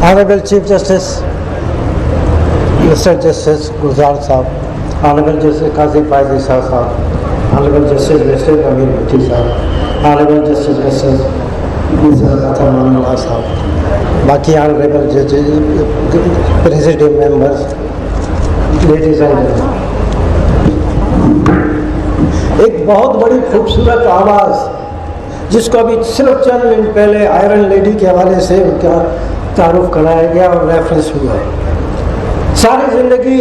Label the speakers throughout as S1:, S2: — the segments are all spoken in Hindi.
S1: Honorable Chief Justice, Mr. Justice Gulzar Saab, Honorable Justice Qazi Faizi Saab, Honorable Justice Mr. Amir Bhatti Saab, Honorable Justice Mr. Athar Manullah Saab, बाकी Honorable Judges, President members, ladies and gentlemen, एक बहुत बड़ी खूबसूरत आवाज़ जिसको अभी सिर्फ चंद मिनट पहले आयरन लेडी के हवाले से उनका तारुफ कराया गया और रेफरेंस हुआ है। सारी जिंदगी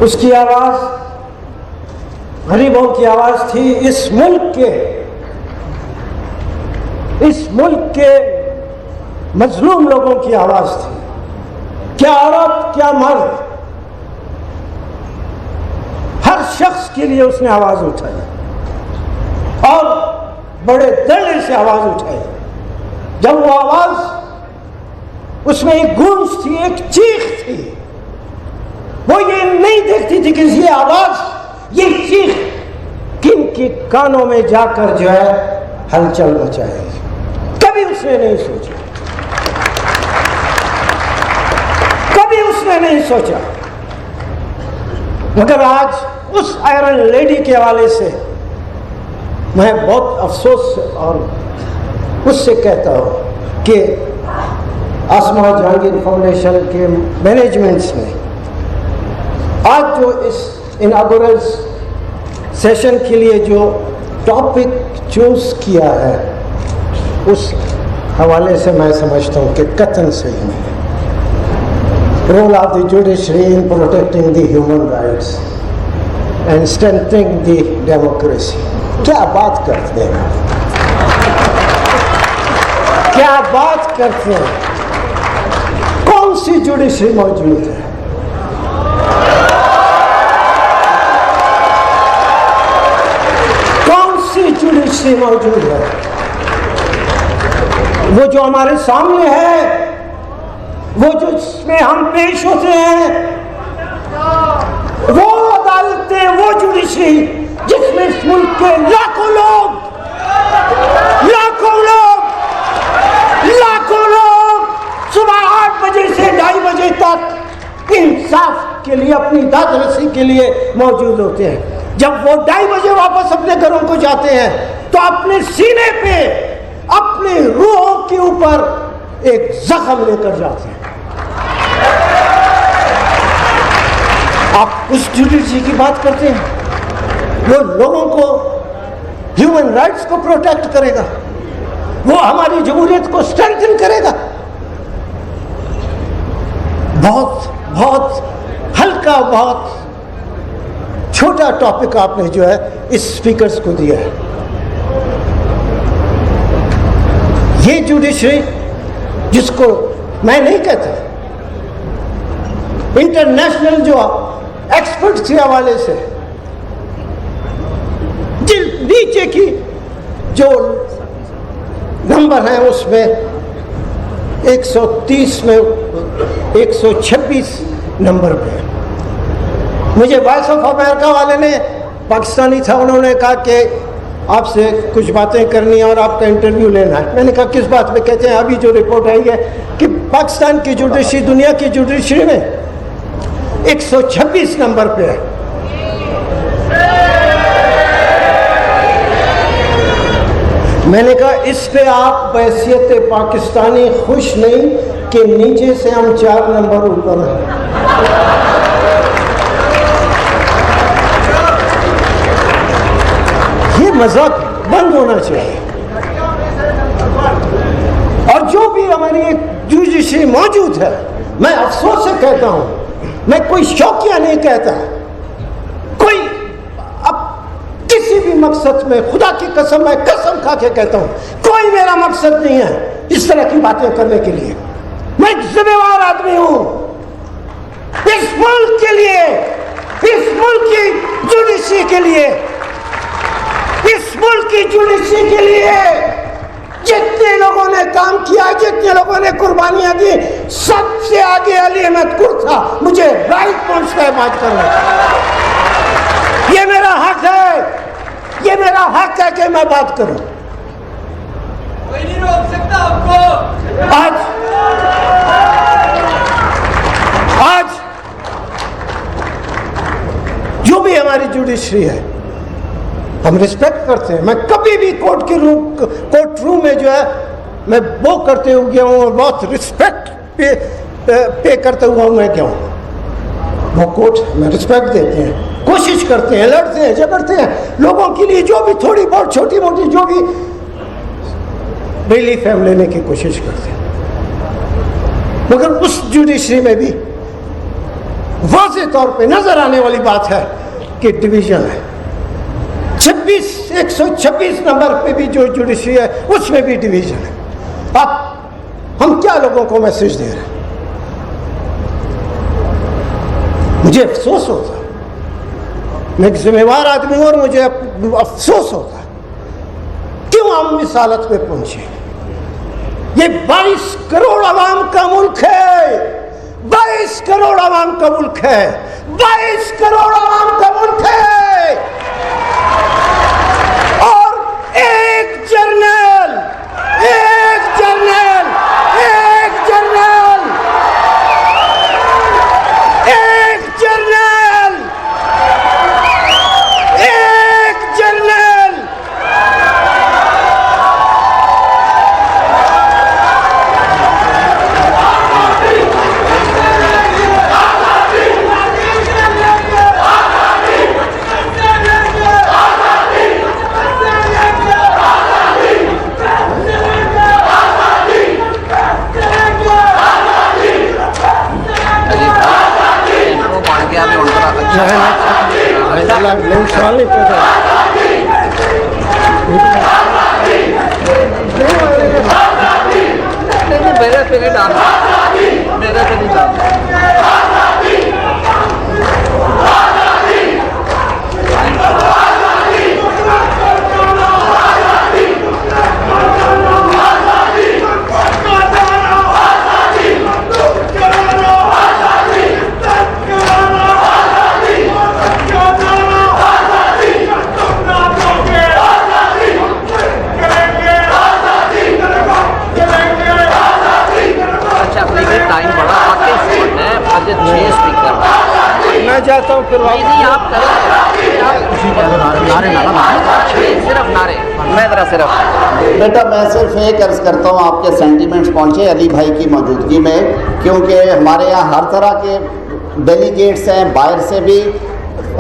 S1: उसकी आवाज़ गरीबों की आवाज़ थी, इस मुल्क के मजलूम लोगों की आवाज़ थी। क्या औरत क्या मर्द, हर शख्स के लिए उसने आवाज़ उठाई और बड़े दर्द से आवाज़ उठाई। जब वो आवाज़, उसमें एक गूंज थी, एक चीख थी। वो ये नहीं देखती थी कि ये आवाज़, ये चीख किन के कानों में जाकर जो है हलचल मचाएगी। कभी उसने नहीं सोचा, कभी उसने नहीं सोचा। मगर आज उस आयरन लेडी के हवाले से मैं बहुत अफसोस और उससे कहता हूँ कि आसमा जहांगीर फाउंडेशन के मैनेजमेंट्स ने आज जो इस इनॉगरल सेशन के लिए जो टॉपिक चूज किया है, उस हवाले से मैं समझता हूँ कि कतन सही नहीं। Role of the judiciary in protecting the human rights and strengthening the democracy. क्या बात करते हैं, क्या बात करते हैं। कौन सी जुडिशरी मौजूद है? कौन सी जुडिशरी मौजूद है? वो जो हमारे सामने है, वो जो जिसमें हम पेश होते हैं, वो अदालतें, वो जुडिशरी जिसमें इस मुल्क के लाखों लोग सुबह 8 बजे से 2:30 बजे तक इंसाफ के लिए, अपनी दादरसी के लिए मौजूद होते हैं। जब वो 2:30 बजे वापस अपने घरों को जाते हैं तो अपने सीने पे, अपने रूहों के ऊपर एक जख्म लेकर जाते हैं। आप उस जुडिशरी की बात करते हैं, वो लोगों को, ह्यूमन राइट्स को प्रोटेक्ट करेगा, वो हमारी जमहूरियत को स्ट्रेंथन करेगा। बहुत हल्का, बहुत छोटा टॉपिक आपने जो है इस स्पीकर्स को दिया है। ये जुडिशरी, जिसको मैं नहीं कहता, इंटरनेशनल जो एक्सपर्ट्स के हवाले से नीचे की जो नंबर है उसमें 130 में 126 नंबर पे। मुझे वॉइस ऑफ अमेरिका वाले ने, पाकिस्तानी था, उन्होंने कहा कि आपसे कुछ बातें करनी है और आपका इंटरव्यू लेना है। मैंने कहा किस बात पे? कहते हैं अभी जो रिपोर्ट आई है कि पाकिस्तान की जुडिशरी दुनिया की जुडिशरी में 126 नंबर पे है। मैंने कहा इस पे आप बहैसियत पाकिस्तानी खुश नहीं कि नीचे से हम 4 नंबर ऊपर हैं। ये मजाक बंद होना चाहिए। और जो भी हमारी जुडिशरी मौजूद है, मैं अफसोस से कहता हूं, मैं कोई शौकिया नहीं कहता, कोई अब किसी भी मकसद में, खुदा की कसम, मैं कसम खा के कहता हूं, कोई मेरा मकसद नहीं है इस तरह की बातें करने के लिए। मैं एक जिम्मेवार आदमी हूं इस मुल्क के लिए, इस मुल्क की जुडिशरी के लिए, इस मुल्क की जुडिशरी के लिए। जितने लोगों ने काम किया, जितने लोगों ने कुर्बानियां दी, सबसे आगे अली अहमद कुर था मुझे राइट पहुंचता है बात करने। ये मेरा हक है, ये मेरा हक है कि मैं बात करूं।
S2: कोई नहीं रोक सकता आपको।
S1: आज जुडिशरी है, हम रिस्पेक्ट करते हैं। मैं कभी भी कोर्ट रूम में जो है मैं वो करते हुए गया हूँ और बहुत रिस्पेक्ट पे करते हुआ मैं गया हूँ। वो कोर्ट में रिस्पेक्ट देते हैं, कोशिश करते हैं, लड़ते हैं, झगड़ते हैं लोगों के लिए, जो भी थोड़ी बहुत छोटी मोटी जो भी रिलीफ है हम लेने की कोशिश करते हैं। मगर उस जुडिशरी में भी वाज़ेह तौर पे नजर आने वाली बात है कि डिवीजन है। 126 नंबर पे भी जो जुडिशरी है उसमें भी डिवीजन है। अब हम क्या लोगों को मैसेज दे रहे हैं? मुझे अफसोस होता, मैं एक जिम्मेवार आदमी हूं और मुझे अफसोस होता क्यों हम इस हालत में पहुंचे। ये 22 करोड़ आवाम का मुल्क है, 22 करोड़ आवाम का मुल्क है, 22 करोड़ आवाम का मुल्क है। और एक जर्नल सवाल नहीं पूछा। मेरे पे नहीं डाल, मेरे पे नहीं डाल। मैं जाता हूँ फिर नहीं आप सिर्फ नारे मैं जरा सिर्फ
S2: बेटा मैं सिर्फ एक अर्ज़ करता हूँ, आपके सेंटिमेंट्स पहुँचे अली भाई की मौजूदगी में, क्योंकि हमारे यहाँ हर तरह के डेलीगेट्स हैं, बाहर से भी,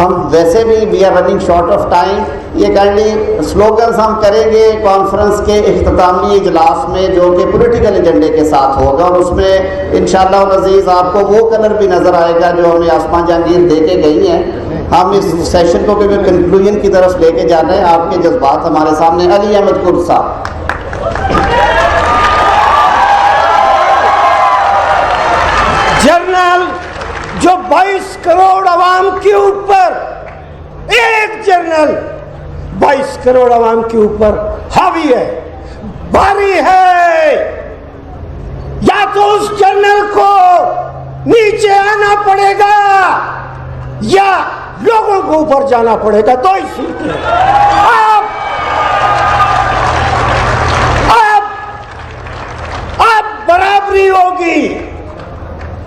S2: हम वैसे भी we are running short of time. ये काइंडली स्लोगन्स हम करेंगे कॉन्फ्रेंस के इख्तितामी इजलास में जो कि पॉलिटिकल एजेंडे के साथ होगा, और उसमें इंशाअल्लाह अज़ीज़ आपको वो कलर भी नज़र आएगा जो हमें आसमा जहांगीर दे के गई हैं। हम इस सेशन को भी कंक्लूजन की तरफ लेके जा रहे हैं। आपके जज्बात हमारे सामने। अली अहमद कुर्द साहब।
S1: जर्नल जो 22 करोड़ आवाम के ऊपर, एक जर्नल 22 करोड़ आवाम के ऊपर हावी है, भारी है, या तो उस जर्नल को नीचे आना पड़ेगा या लोगों को ऊपर जाना पड़ेगा। तो ही सूरत अब बराबरी होगी,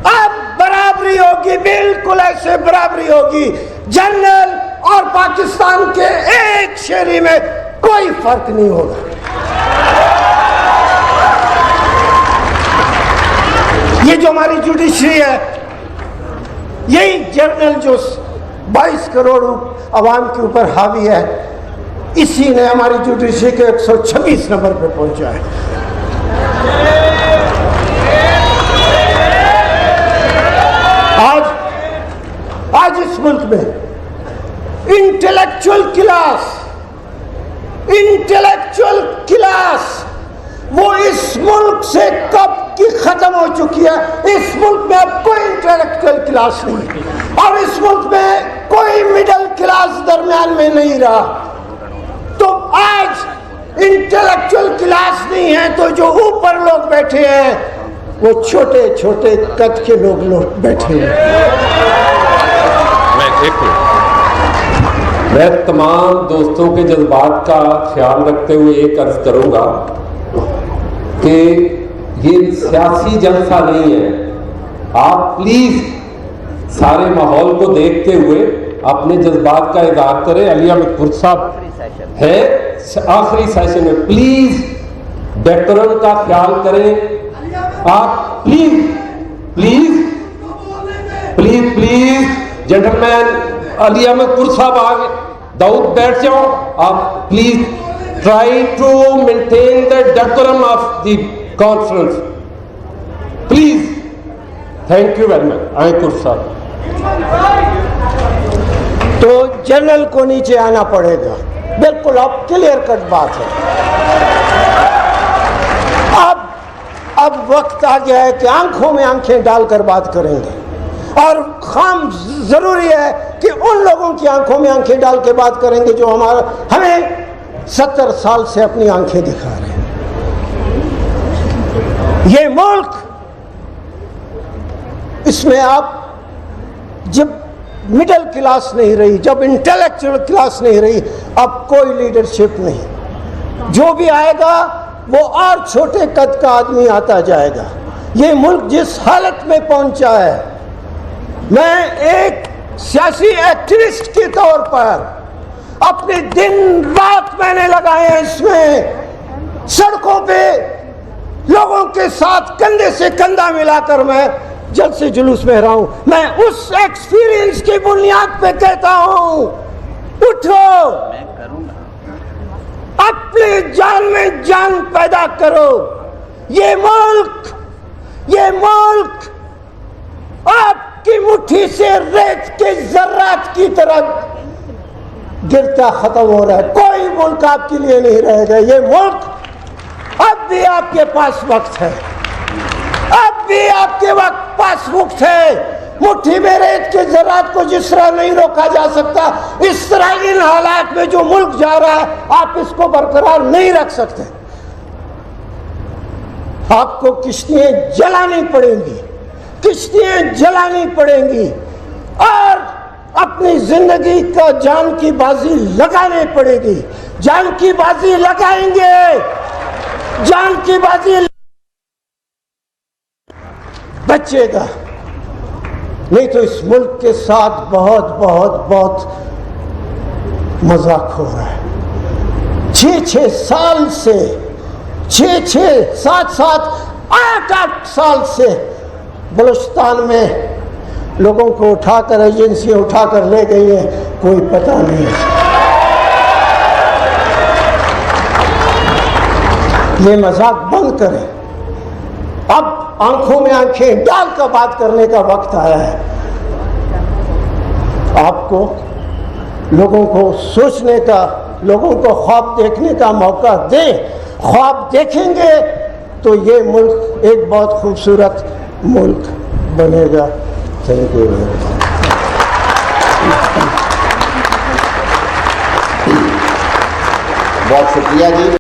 S1: अब बराबरी होगी, बिल्कुल ऐसे बराबरी होगी। जनरल और पाकिस्तान के एक शहरी में कोई फर्क नहीं होगा। ये जो हमारी जुडिशरी है, यही जर्नल जो 22 करोड़ आवाम के ऊपर हावी है, इसी ने हमारी जुडिशरी के 126 नंबर पे पहुंचा है। आज इस मुल्क में इंटेलेक्चुअल क्लास वो इस मुल्क से कब की खत्म हो चुकी है। इस मुल्क में अब कोई इंटेलेक्चुअल क्लास नहीं, और इस मुल्क में कोई मिडिल क्लास दरमियान में नहीं रहा। तो आज इंटेलेक्चुअल क्लास नहीं है, तो जो ऊपर लोग बैठे हैं वो छोटे छोटे कद के लोग बैठे हैं।
S3: मैं तमाम दोस्तों के जज्बात का ख्याल रखते हुए एक अर्ज करूंगा कि ये सियासी जलसा नहीं है। आप प्लीज सारे माहौल को देखते हुए अपने जज्बात का इजहार करें। अली अहमद साहब है आखिरी सेशन में, प्लीज डेकोरम का ख्याल करें आप, please please please please gentleman. Ali Ahmad साहब आगे, दाऊद बैठ जाओ आप, please try to maintain the decorum of the conference please. Thank you very much. आयकुर साहब,
S1: तो जनरल को नीचे आना पड़ेगा, बिल्कुल अब क्लियर कट बात है। अब वक्त आ गया है कि आंखों में आंखें डालकर बात करेंगे, और खाम जरूरी है कि उन लोगों की आंखों में आंखें डाल के बात करेंगे जो हमें 70 साल से अपनी आंखें दिखा रहे हैं। ये मुल्क, इसमें आप जब मिडिल क्लास नहीं रही, जब इंटेलेक्चुअल क्लास नहीं रही, अब कोई लीडरशिप नहीं। जो भी आएगा वो और छोटे कद का आदमी आता जाएगा। ये मुल्क जिस हालत में पहुंचा है, मैं एक सियासी एक्टिविस्ट के तौर पर अपने दिन रात मैंने लगाए हैं इसमें, सड़कों पे लोगों के साथ कंधे से कंधा मिलाकर मैं जल्द से जुलूस में रहा हूं। मैं उस एक्सपीरियंस की बुनियाद पे कहता हूं, उठो, अपने जान में जान पैदा करो। ये मुल्क आपकी मुट्ठी से रेत के जर्रात की तरह गिरता खत्म हो रहा है। कोई मुल्क आपके लिए नहीं रहेगा। ये मुल्क, अब भी आपके पास वक्त है, अब भी आपके पास वक्त है। मुट्ठी में रेत के जर्रात को जिस तरह नहीं रोका जा सकता, इस तरह इन हालात में जो मुल्क जा रहा है, आप इसको बरकरार नहीं रख सकते। आपको किश्तियां जलानी पड़ेंगी, किश्तियां जलानी पड़ेंगी, और अपनी जिंदगी का जान की बाजी लगानी पड़ेगी। जान की बाजी लगाएंगे, जान की बाजी बचेगा, नहीं तो इस मुल्क के साथ बहुत बहुत बहुत मजाक हो रहा है। 6-6 साल से, 6-6, 7-7, 8-8 साल से बलूचिस्तान में लोगों को उठाकर एजेंसियां उठाकर ले गई हैं, कोई पता नहीं। ये मजाक बंद करें। अब आंखों में आंखें डालकर बात करने का वक्त आया है। आपको लोगों को सोचने का, लोगों को ख्वाब देखने का मौका दें। ख्वाब देखेंगे तो ये मुल्क एक बहुत खूबसूरत मुल्क बनेगा। Thank you.
S2: बहुत शुक्रिया जी।